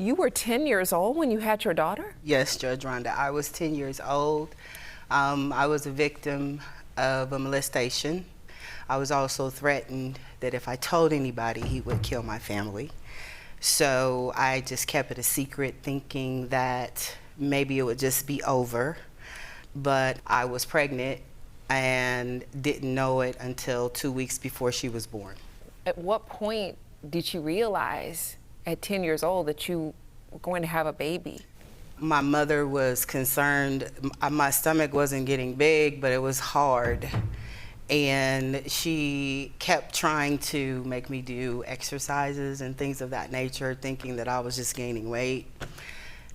You were 10 years old when you had your daughter? Yes, Judge Rhonda, I was 10 years old. I was a victim of a molestation. I was also threatened that if I told anybody, he would kill my family. So I just kept it a secret, thinking that maybe it would just be over. But I was pregnant and didn't know it until 2 weeks before she was born. At what point did you realize at 10 years old that you were going to have a baby? My mother was concerned. My stomach wasn't getting big, but it was hard. And she kept trying to make me do exercises and things of that nature, thinking that I was just gaining weight.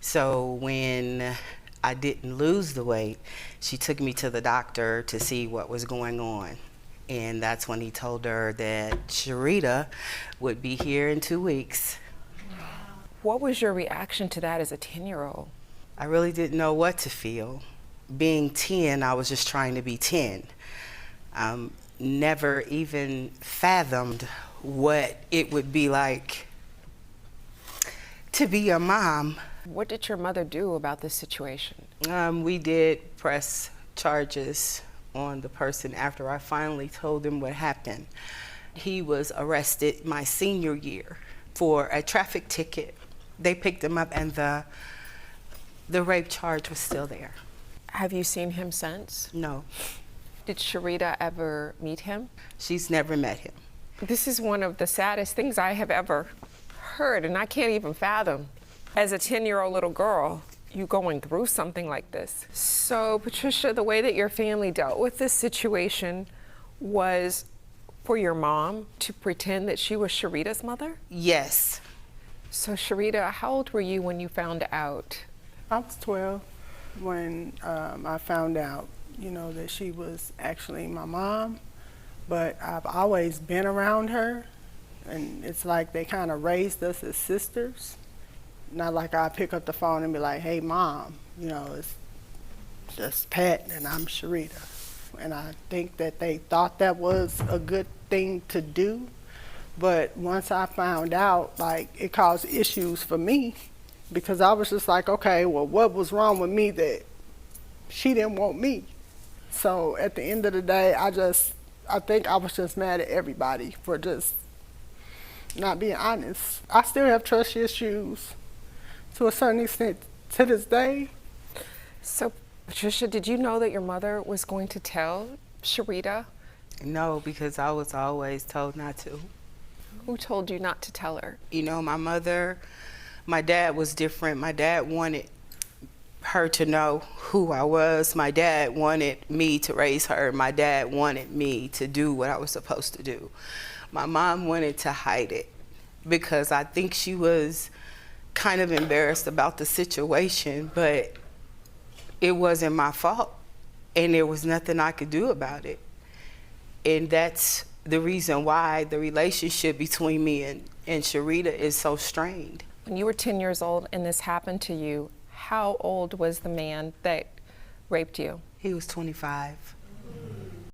So when I didn't lose the weight, she took me to the doctor to see what was going on. And that's when he told her that Sharita would be here in 2 weeks. What was your reaction to that as a 10-year-old? I really didn't know what to feel. Being 10, I was just trying to be 10. Never even fathomed what it would be like to be a mom. What did your mother do about this situation? We did press charges on the person after I finally told him what happened. He was arrested my senior year for a traffic ticket. They picked him up and the rape charge was still there. Have you seen him since? No. Did Sharita ever meet him? She's never met him. This is one of the saddest things I have ever heard, and I can't even fathom. As a 10-year-old little girl, you going through something like this. So, Patricia, the way that your family dealt with this situation was for your mom to pretend that she was Sharita's mother? Yes. So, Sharita, how old were you when you found out? I was 12 when I found out, that she was actually my mom. But I've always been around her, and it's like they kind of raised us as sisters. Not like I pick up the phone and be like, hey, Mom, it's just Pat and I'm Sharita. And I think that they thought that was a good thing to do. But once I found out, it caused issues for me, because I was just like, okay, well, what was wrong with me that she didn't want me? So at the end of the day, I think I was just mad at everybody for just not being honest. I still have trust issues to a certain extent to this day. So, Patricia, did you know that your mother was going to tell Sharita? No, because I was always told not to. Who told you not to tell her? My dad was different. My dad wanted her to know who I was. My dad wanted me to raise her. My dad wanted me to do what I was supposed to do. My mom wanted to hide it because I think she was kind of embarrassed about the situation, but it wasn't my fault, and there was nothing I could do about it. And that's the reason why the relationship between me and Sharita is so strained. When you were 10 years old and this happened to you, how old was the man that raped you? He was 25.